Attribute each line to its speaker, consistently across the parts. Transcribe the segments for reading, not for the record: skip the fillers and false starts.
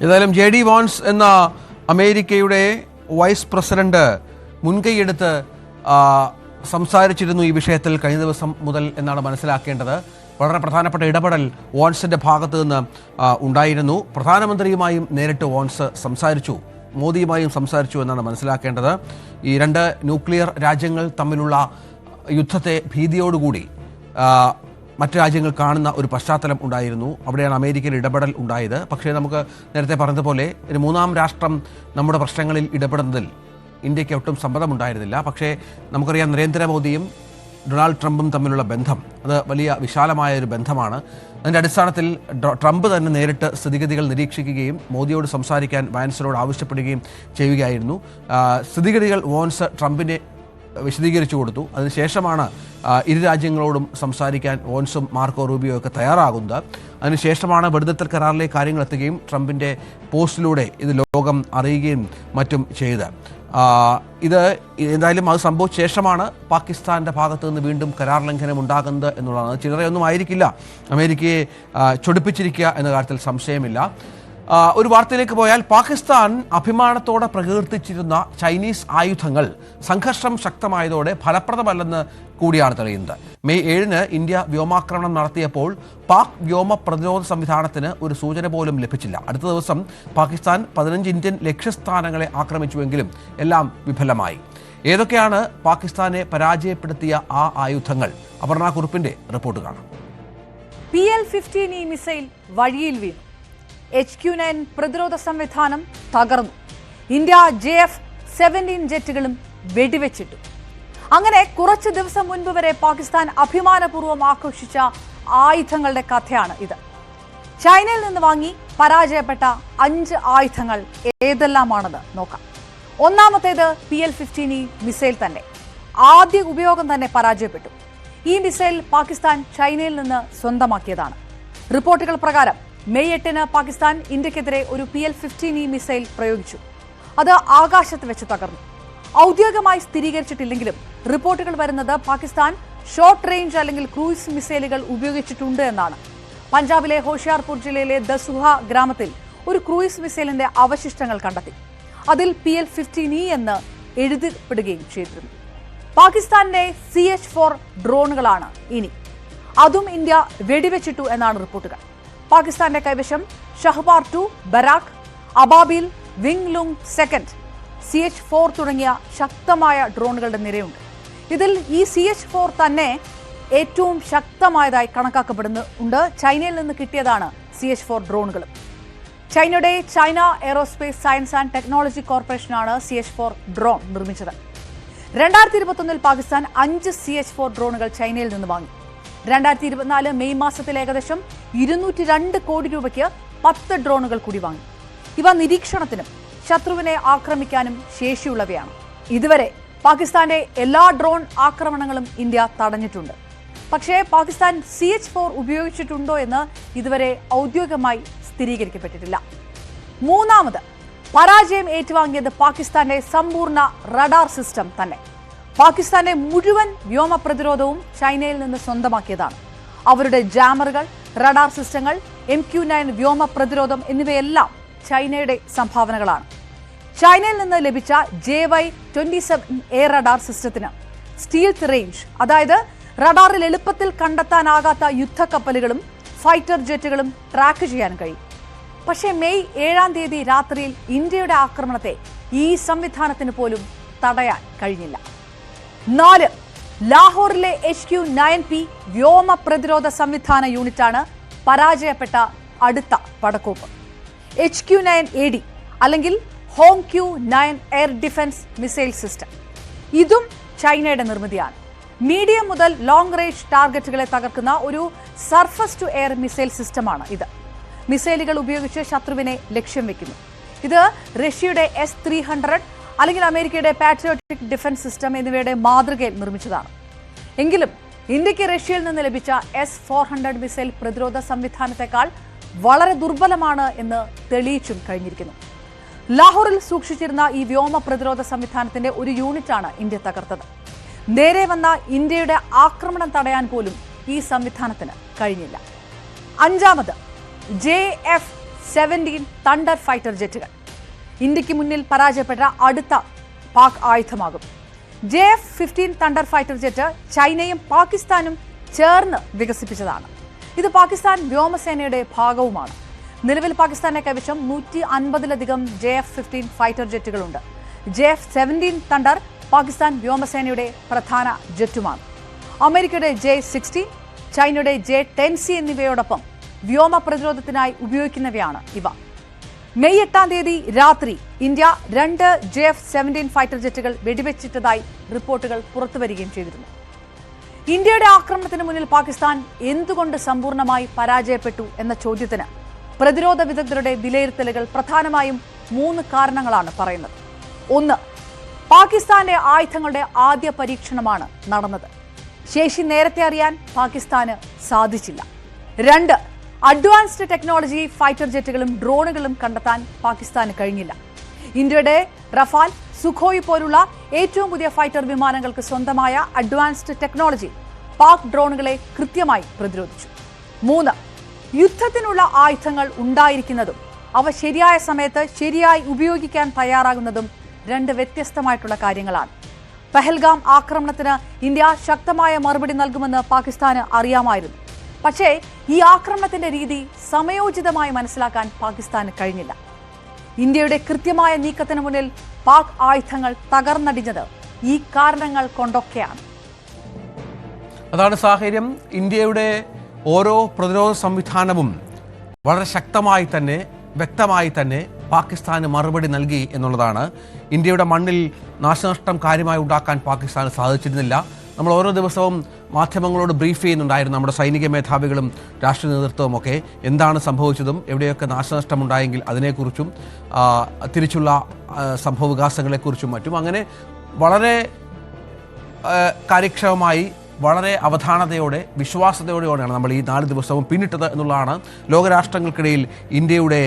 Speaker 1: ഏതായാലും JD vans എന്ന അമേരിക്കയുടെ വൈസ് പ്രസിഡന്റ് മുൻകൈയെടുത്ത് സംസാരിച്ചിരുന്നു ഈ വിഷയത്തിൽ കഴിഞ്ഞ ദിവസം മുതൽ എന്നാണ് മനസ്സിലാക്കേണ്ടത്. വളരെ പ്രധാനപ്പെട്ട ഇടപെടൽ വാൻസിന്റെ ഭാഗത്തു നിന്ന് ഉണ്ടായിരുന്നു. പ്രധാനമന്ത്രിയുമായും നേരിട്ട് വാൻസ് സംസാരിച്ചു, മോദിയുമായും സംസാരിച്ചു എന്നാണ് മനസ്സിലാക്കേണ്ടത്. ഈ രണ്ട് ന്യൂക്ലിയർ രാജ്യങ്ങൾ തമ്മിലുള്ള യുദ്ധത്തെ ഭീതിയോടുകൂടി മറ്റു രാജ്യങ്ങൾ കാണുന്ന ഒരു പശ്ചാത്തലം ഉണ്ടായിരുന്നു. അവിടെയാണ് അമേരിക്കയിൽ ഇടപെടൽ ഉണ്ടായത്. പക്ഷേ നമുക്ക് നേരത്തെ പറഞ്ഞതുപോലെ ഒരു മൂന്നാം രാഷ്ട്രം നമ്മുടെ പ്രശ്നങ്ങളിൽ ഇടപെടുന്നതിൽ ഇന്ത്യക്ക് ഒട്ടും സമ്മതമുണ്ടായിരുന്നില്ല. പക്ഷേ നമുക്കറിയാം, നരേന്ദ്രമോദിയും ഡൊണാൾഡ് ട്രംപും തമ്മിലുള്ള ബന്ധം അത് വലിയ വിശാലമായ ഒരു ബന്ധമാണ്. അതിൻ്റെ അടിസ്ഥാനത്തിൽ ട്രംപ് തന്നെ നേരിട്ട് സ്ഥിതിഗതികൾ നിരീക്ഷിക്കുകയും മോദിയോട് സംസാരിക്കാൻ വാൻസിനോട് ആവശ്യപ്പെടുകയും ചെയ്യുകയായിരുന്നു. സ്ഥിതിഗതികൾ വാൻസ് ട്രംപിനെ വിശദീകരിച്ചു കൊടുത്തു. അതിനുശേഷമാണ് ഇരു രാജ്യങ്ങളോടും സംസാരിക്കാൻ വാൻസും മാർക്കോ റൂബിയോ ഒക്കെ തയ്യാറാകുന്നത്. അതിനുശേഷമാണ് വെടിനിർത്തൽ കരാറിലേക്ക് കാര്യങ്ങൾ എത്തുകയും ട്രംപിൻ്റെ പോസ്റ്റിലൂടെ ഇത് ലോകം അറിയുകയും മറ്റും ചെയ്ത്. ഇത് എന്തായാലും അത് സംഭവിച്ച ശേഷമാണ് പാകിസ്ഥാൻ്റെ ഭാഗത്ത് നിന്ന് വീണ്ടും കരാർ ലംഘനം ഉണ്ടാകുന്നത് എന്നുള്ളതാണ്. ചില്ലറയൊന്നും ആയിരിക്കില്ല അമേരിക്കയെ ചൊടിപ്പിച്ചിരിക്കുക എന്ന കാര്യത്തിൽ സംശയമില്ല. ഒരു വാർത്തയിലേക്ക് പോയാൽ, പാകിസ്ഥാൻ അഭിമാനത്തോടെ പ്രകീർത്തിച്ചിരുന്ന ചൈനീസ് ആയുധങ്ങൾ സംഘർഷം ശക്തമായതോടെ ഫലപ്രദമല്ലെന്ന് കൂടിയാണ് തെളിയുന്നത്. മെയ് 7-ന് ഇന്ത്യ വ്യോമാക്രമണം നടത്തിയപ്പോൾ പാക് വ്യോമ പ്രതിരോധ സംവിധാനത്തിന് ഒരു സൂചന പോലും ലഭിച്ചില്ല. അടുത്ത ദിവസം പാകിസ്ഥാൻ 15 ഇന്ത്യൻ ലക്ഷ്യസ്ഥാനങ്ങളെ ആക്രമിച്ചുവെങ്കിലും എല്ലാം വിഫലമായി. ഏതൊക്കെയാണ് പാകിസ്ഥാനെ പരാജയപ്പെടുത്തിയ ആ ആയുധങ്ങൾ? അപർണ കുറുപ്പിന്റെ റിപ്പോർട്ട് കാണാം.
Speaker 2: PL-15E മിസൈൽ വഴിയിൽ വീണു. HQ-9 പ്രതിരോധ സംവിധാനം തകർന്നു. India JF-17 ജെറ്റുകളും വെടിവെച്ചിട്ടു. അങ്ങനെ കുറച്ച് ദിവസം മുൻപ് വരെ പാകിസ്ഥാൻ അഭിമാനപൂർവ്വം ആഘോഷിച്ച ആയുധങ്ങളുടെ കഥയാണ് ഇത്. ചൈനയിൽ നിന്ന് വാങ്ങി പരാജയപ്പെട്ട 5 ആയുധങ്ങൾ ഏതെല്ലാമാണെന്ന് നോക്കാം. ഒന്നാമത്തേത് PL-15E മിസൈൽ തന്നെ. ആദ്യ ഉപയോഗം തന്നെ പരാജയപ്പെട്ടു. ഈ മിസൈൽ പാകിസ്ഥാൻ ചൈനയിൽ നിന്ന് സ്വന്തമാക്കിയതാണ്. റിപ്പോർട്ടുകൾ പ്രകാരം മെയ് 8-ന് പാകിസ്ഥാൻ ഇന്ത്യക്കെതിരെ ഒരു PL-15E മിസൈൽ പ്രയോഗിച്ചു. അത് ആകാശത്ത് വെച്ച് തകർന്നു. ഔദ്യോഗികമായി സ്ഥിരീകരിച്ചിട്ടില്ലെങ്കിലും റിപ്പോർട്ടുകൾ വരുന്നത് പാകിസ്ഥാൻ ഷോർട്ട് റേഞ്ച് അല്ലെങ്കിൽ ക്രൂയിസ് മിസൈലുകൾ ഉപയോഗിച്ചിട്ടുണ്ട് എന്നാണ്. പഞ്ചാബിലെ ഹോഷിയാർപൂർ ജില്ലയിലെ ദസുഹ ഗ്രാമത്തിൽ ഒരു ക്രൂയിസ് മിസൈലിന്റെ അവശിഷ്ടങ്ങൾ കണ്ടെത്തി. അതിൽ PL-15E എന്ന് എഴുതപ്പെടുകയും ചെയ്തിരുന്നു. പാകിസ്ഥാന്റെ CH-4 ഡ്രോണുകളാണ് ഇനി. അതും ഇന്ത്യ വെടിവെച്ചിട്ടു എന്നാണ് റിപ്പോർട്ടുകൾ. പാകിസ്ഥാന്റെ കൈവശം ഷഹ്ബാർ 2, Barak, Ababil, wing ലുങ് second, CH-4 തുടങ്ങിയ ശക്തമായ ഡ്രോണുകളുടെ നിരയുണ്ട്. ഇതിൽ ഈ CH-4 തന്നെ ഏറ്റവും ശക്തമായതായി കണക്കാക്കപ്പെടുന്നുണ്ട്. ചൈനയിൽ നിന്ന് കിട്ടിയതാണ് CH-4 ഡ്രോണുകളും. ചൈനയുടെ China aerospace science and technology കോർപ്പറേഷനാണ് CH-4 ഡ്രോൺ നിർമ്മിച്ചത്. 2021-ൽ പാകിസ്ഥാൻ 5 CH-4 ഡ്രോണുകൾ ചൈനയിൽ നിന്ന് വാങ്ങി. 2024 മെയ് മാസത്തിൽ ഏകദേശം 202 കോടി രൂപയ്ക്ക് 10 ഡ്രോണുകൾ കൂടി വാങ്ങി. ഇവ നിരീക്ഷണത്തിനും ശത്രുവിനെ ആക്രമിക്കാനും ശേഷിയുള്ളവയാണ്. ഇതുവരെ പാകിസ്ഥാന്റെ എല്ലാ ഡ്രോൺ ആക്രമണങ്ങളും ഇന്ത്യ തടഞ്ഞിട്ടുണ്ട്. പക്ഷേ പാകിസ്ഥാൻ CH-4 ഉപയോഗിച്ചിട്ടുണ്ടോ എന്ന് ഇതുവരെ ഔദ്യോഗികമായി സ്ഥിരീകരിക്കപ്പെട്ടിട്ടില്ല. മൂന്നാമത് പരാജയം ഏറ്റുവാങ്ങിയത് പാകിസ്ഥാന്റെ സമ്പൂർണ്ണ റഡാർ സിസ്റ്റം തന്നെ. പാകിസ്ഥാന്റെ മുഴുവൻ വ്യോമ പ്രതിരോധവും ചൈനയിൽ നിന്ന് സ്വന്തമാക്കിയതാണ്. അവരുടെ ജാമറുകൾ, റഡാർ സിസ്റ്റങ്ങൾ, MQ-9 വ്യോമ പ്രതിരോധം എന്നിവയെല്ലാം ചൈനയുടെ സംഭാവനകളാണ്. ചൈനയിൽ നിന്ന് ലഭിച്ച JY-27 എയർ റഡാർ സിസ്റ്റത്തിന് സ്റ്റീൽത്ത് റേഞ്ച്, അതായത് റഡാറിൽ എളുപ്പത്തിൽ കണ്ടെത്താനാകാത്ത യുദ്ധക്കപ്പലുകളും ഫൈറ്റർ ജെറ്റുകളും ട്രാക്ക് ചെയ്യാൻ കഴിയും. പക്ഷേ മെയ് 7-ാം തീയതി രാത്രിയിൽ ഇന്ത്യയുടെ ആക്രമണത്തെ ഈ സംവിധാനത്തിന് പോലും തടയാൻ കഴിഞ്ഞില്ല. 4. ലാഹോറിലെ HQ-9P വ്യോമ പ്രതിരോധ സംവിധാന യൂണിറ്റാണ് പരാജയപ്പെട്ട അടുത്ത പടക്കോപ്പ്. HQ-9AD അല്ലെങ്കിൽ HOMQ-9 air defence missile system. ഇതും ചൈനയുടെ നിർമ്മിതിയാണ്. മീഡിയം മുതൽ ലോങ് റേഞ്ച് ടാർഗറ്റുകളെ തകർക്കുന്ന ഒരു സർഫസ് ടു എയർ മിസൈൽ സിസ്റ്റമാണ് ഇത്. മിസൈലുകൾ ഉപയോഗിച്ച് ശത്രുവിനെ ലക്ഷ്യം വെക്കുന്നു. ഇത് റഷ്യയുടെ S-300 അല്ലെങ്കിൽ അമേരിക്കയുടെ പാട്രിയോട്ടിക് ഡിഫൻസ് സിസ്റ്റം എന്നിവയുടെ മാതൃകയിൽ നിർമ്മിച്ചതാണ്. എങ്കിലും ഇന്ത്യക്ക് റഷ്യയിൽ നിന്ന് ലഭിച്ച S-400 മിസൈൽ പ്രതിരോധ സംവിധാനത്തെക്കാൾ വളരെ ദുർബലമാണ് എന്ന് തെളിയിച്ചും കഴിഞ്ഞിരിക്കുന്നു. ലാഹോറിൽ സൂക്ഷിച്ചിരുന്ന ഈ വ്യോമ പ്രതിരോധ സംവിധാനത്തിന്റെ ഒരു യൂണിറ്റാണ് ഇന്ത്യ തകർത്തത്. നേരെ വന്ന ഇന്ത്യയുടെ ആക്രമണം തടയാൻ പോലും ഈ സംവിധാനത്തിന് കഴിഞ്ഞില്ല. അഞ്ചാമത് JF 17 തണ്ടർ ഫൈറ്റർ ജെറ്റുകൾ. ഇന്ത്യക്ക് മുന്നിൽ പരാജയപ്പെട്ട അടുത്ത പാക് ആയുധമാകും. JF-15 തണ്ടർ ഫൈറ്റർ ജെറ്റ് ചൈനയും പാകിസ്ഥാനും ചേർന്ന് വികസിപ്പിച്ചതാണ്. ഇത് പാകിസ്ഥാൻ വ്യോമസേനയുടെ ഭാഗവുമാണ്. നിലവിൽ പാകിസ്ഥാന്റെ കൈവശം 150-ലധികം JF-15 ഫൈറ്റർ ജെറ്റുകളുണ്ട്. JF-17 തണ്ടർ പാകിസ്ഥാൻ വ്യോമസേനയുടെ പ്രധാന ജെറ്റുമാണ്. അമേരിക്കയുടെ J-60, ചൈനയുടെ J-10C എന്നിവയോടൊപ്പം വ്യോമ പ്രതിരോധത്തിനായി ഉപയോഗിക്കുന്നവയാണ് ഇവ. മെയ് 8-ാം തീയതി രാത്രി ഇന്ത്യ 2 JF-17 ഫൈറ്റർ ജെറ്റുകൾ വെടിവെച്ചിട്ടതായി റിപ്പോർട്ടുകൾ പുറത്തുവരികയും ചെയ്തിരുന്നു. ഇന്ത്യയുടെ ആക്രമണത്തിന് മുന്നിൽ പാകിസ്ഥാൻ എന്തുകൊണ്ട് സമ്പൂർണ്ണമായി പരാജയപ്പെട്ടു എന്ന ചോദ്യത്തിന് പ്രതിരോധ വിദഗ്ധരുടെ വിലയിരുത്തലുകൾ പ്രധാനമായും 3 കാരണങ്ങളാണ് പറയുന്നത്. 1, പാകിസ്ഥാന്റെ ആയുധങ്ങളുടെ ആദ്യ പരീക്ഷണമാണ് നടന്നത്. ശേഷി നേരത്തെ അറിയാൻ പാകിസ്ഥാന് സാധിച്ചില്ല. 2, അഡ്വാൻസ്ഡ് ടെക്നോളജി ഫൈറ്റർ ജെറ്റുകളും ഡ്രോണുകളും കണ്ടെത്താൻ പാകിസ്ഥാന് കഴിഞ്ഞില്ല. ഇന്ത്യയുടെ റഫാൽ, സുഖോയ് പോലുള്ള ഏറ്റവും പുതിയ ഫൈറ്റർ വിമാനങ്ങൾക്ക് സ്വന്തമായ അഡ്വാൻസ്ഡ് ടെക്നോളജി പാക് ഡ്രോണുകളെ കൃത്യമായി പ്രതിരോധിച്ചു. 3, യുദ്ധത്തിനുള്ള ആയുധങ്ങൾ ഉണ്ടായിരിക്കുന്നതും അവ ശരിയായ സമയത്ത് ശരിയായി ഉപയോഗിക്കാൻ തയ്യാറാകുന്നതും 2 വ്യത്യസ്തമായിട്ടുള്ള കാര്യങ്ങളാണ്. പഹൽഗാം ആക്രമണത്തിന് ഇന്ത്യ ശക്തമായ മറുപടി നൽകുമെന്ന് പാകിസ്ഥാന് അറിയാമായിരുന്നു. പക്ഷേ ഈ ആക്രമണത്തിന്റെ രീതി സമയോചിതമായി മനസ്സിലാക്കാൻ പാകിസ്ഥാന് കഴിഞ്ഞില്ല. ഇന്ത്യയുടെ കൃത്യമായ നീക്കത്തിന് മുന്നിൽ പാക് ആയുധങ്ങൾ തകർന്നടിഞ്ഞത് ഈ കാരണങ്ങൾ കൊണ്ടൊക്കെയാണ്.
Speaker 1: അതാണ് സാഹചര്യം. ഇന്ത്യയുടെ ഓരോ പ്രതിരോധ സംവിധാനവും വളരെ ശക്തമായി തന്നെ വ്യക്തമായി തന്നെ പാകിസ്ഥാന് മറുപടി നൽകി എന്നുള്ളതാണ്. ഇന്ത്യയുടെ മണ്ണിൽ നാശനഷ്ടം കാര്യമായി ഉണ്ടാക്കാൻ പാകിസ്ഥാന് സാധിച്ചിരുന്നില്ല. നമ്മൾ ഓരോ ദിവസവും മാധ്യമങ്ങളോട് ബ്രീഫ് ചെയ്യുന്നുണ്ടായിരുന്നു, നമ്മുടെ സൈനിക മേധാവികളും രാഷ്ട്രീയ നേതൃത്വവും ഒക്കെ എന്താണ് സംഭവിച്ചതും എവിടെയൊക്കെ നാശനഷ്ടമുണ്ടായെങ്കിൽ അതിനെക്കുറിച്ചും തിരിച്ചുള്ള സംഭവ വികാസങ്ങളെക്കുറിച്ചും മറ്റും അങ്ങനെ വളരെ കാര്യക്ഷമമായി വളരെ അവധാനതയോടെ വിശ്വാസ്യതയോടെയാണ് നമ്മൾ ഈ 4 ദിവസവും പിന്നിട്ടത് എന്നുള്ളതാണ്. ലോകരാഷ്ട്രങ്ങൾക്കിടയിൽ ഇന്ത്യയുടെ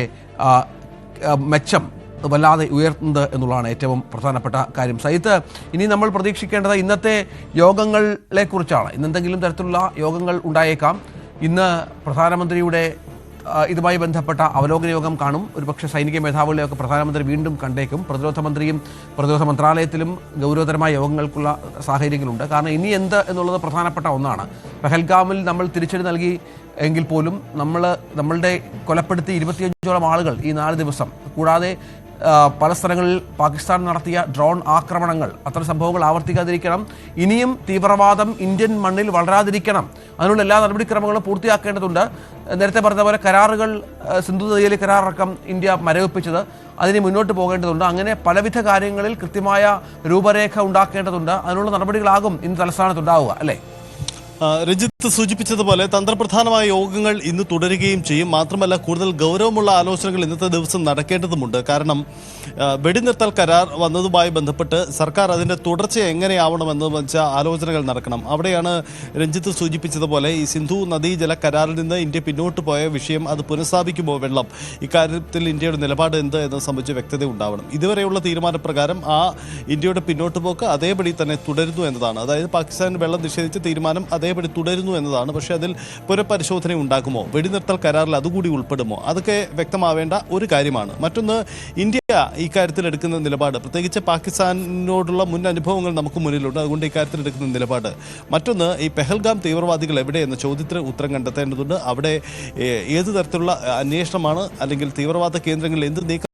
Speaker 1: മെച്ചം വല്ലാതെ ഉയർത്തുന്നത് എന്നുള്ളതാണ് ഏറ്റവും പ്രധാനപ്പെട്ട കാര്യം. സൈത്ത്, ഇനി നമ്മൾ പ്രതീക്ഷിക്കേണ്ടത് ഇന്നത്തെ യോഗങ്ങളെക്കുറിച്ചാണ്. ഇന്നെന്തെങ്കിലും തരത്തിലുള്ള യോഗങ്ങൾ ഉണ്ടായേക്കാം. ഇന്ന് പ്രധാനമന്ത്രിയുടെ ഇതുമായി ബന്ധപ്പെട്ട അവലോകന യോഗം കാണും. ഒരുപക്ഷെ സൈനിക മേധാവികളെയൊക്കെ പ്രധാനമന്ത്രി വീണ്ടും കണ്ടേക്കും. പ്രതിരോധ മന്ത്രിയും പ്രതിരോധ മന്ത്രാലയത്തിലും ഗൗരവതരമായ യോഗങ്ങൾക്കുള്ള സാഹചര്യങ്ങളുണ്ട്. കാരണം ഇനി എന്ത് എന്നുള്ളത് പ്രധാനപ്പെട്ട ഒന്നാണ്. പഹൽഗാമിൽ നമ്മൾ തിരിച്ചടി നൽകി എങ്കിൽ പോലും നമ്മളുടെ കൊലപ്പെടുത്തി 25ഓളം ആളുകൾ ഈ 4 ദിവസം, കൂടാതെ പല സ്ഥലങ്ങളിൽ പാകിസ്ഥാൻ നടത്തിയ ഡ്രോൺ ആക്രമണങ്ങൾ, അത്തരം സംഭവങ്ങൾ ആവർത്തിക്കാതിരിക്കണം. ഇനിയും തീവ്രവാദം ഇന്ത്യൻ മണ്ണിൽ വളരാതിരിക്കണം. അതിനുള്ള എല്ലാ നടപടിക്രമങ്ങളും പൂർത്തിയാക്കേണ്ടതുണ്ട്. നേരത്തെ പറഞ്ഞ പോലെ കരാറുകൾ, സിന്ധു നദിയിലെ കരാറടക്കം ഇന്ത്യ മരവിപ്പിച്ചത്, അതിന് മുന്നോട്ട് പോകേണ്ടതുണ്ട്. അങ്ങനെ പലവിധ കാര്യങ്ങളിൽ കൃത്യമായ രൂപരേഖ ഉണ്ടാക്കേണ്ടതുണ്ട്. അതിനുള്ള നടപടികളാകും ഇന്ന് തലസ്ഥാനത്തുണ്ടാവുക, അല്ലേ?
Speaker 3: രഞ്ജിത്ത് സൂചിപ്പിച്ചതുപോലെ തന്ത്രപ്രധാനമായ യോഗങ്ങൾ ഇന്ന് തുടരുകയും ചെയ്യും. മാത്രമല്ല, കൂടുതൽ ഗൗരവമുള്ള ആലോചനകൾ ഇന്നത്തെ ദിവസം നടക്കേണ്ടതുമുണ്ട്. കാരണം വെടിനിർത്തൽ കരാർ വന്നതുമായി ബന്ധപ്പെട്ട് സർക്കാർ അതിൻ്റെ തുടർച്ച എങ്ങനെയാവണമെന്ന് വെച്ച ആലോചനകൾ നടക്കണം. അവിടെയാണ് രഞ്ജിത്ത് സൂചിപ്പിച്ചതുപോലെ ഈ സിന്ധു നദീജല കരാറിൽ നിന്ന് ഇന്ത്യ പിന്നോട്ട് പോയ വിഷയം, അത് പുനഃസ്ഥാപിക്കുമോ വെള്ളം, ഇക്കാര്യത്തിൽ ഇന്ത്യയുടെ നിലപാട് എന്ത് എന്ന് സംബന്ധിച്ച് വ്യക്തത ഉണ്ടാവണം. ഇതുവരെയുള്ള തീരുമാനപ്രകാരം ആ ഇന്ത്യയുടെ പിന്നോട്ട് പോക്ക് അതേപടി തന്നെ തുടരുന്നു എന്നതാണ്. അതായത് പാകിസ്ഥാൻ വെള്ളം നിഷേധിച്ച തീരുമാനം അതേപടി തുടരുന്നു എന്നതാണ്. പക്ഷേ അതിൽ പുനഃപരിശോധന ഉണ്ടാകുമോ, വെടിനിർത്തൽ കരാറിൽ അതുകൂടി ഉൾപ്പെടുമോ, അതൊക്കെ വ്യക്തമാവേണ്ട ഒരു കാര്യമാണ്. മറ്റൊന്ന്, ഇന്ത്യ ഇക്കാര്യത്തിൽ എടുക്കുന്ന നിലപാട്, പ്രത്യേകിച്ച് പാകിസ്ഥാനോടുള്ള മുൻ അനുഭവങ്ങൾ നമുക്ക് മുന്നിലുണ്ട്, അതുകൊണ്ട് ഇക്കാര്യത്തിൽ എടുക്കുന്ന നിലപാട്. മറ്റൊന്ന്, ഈ പെഹൽഗാം തീവ്രവാദികൾ എവിടെ എന്ന ചോദ്യത്തിന് ഉത്തരം കണ്ടെത്തേണ്ടതുണ്ട്. അവിടെ ഏത് തരത്തിലുള്ള അന്വേഷണമാണ്, അല്ലെങ്കിൽ തീവ്രവാദ കേന്ദ്രങ്ങളിൽ എന്ത് നീക്കം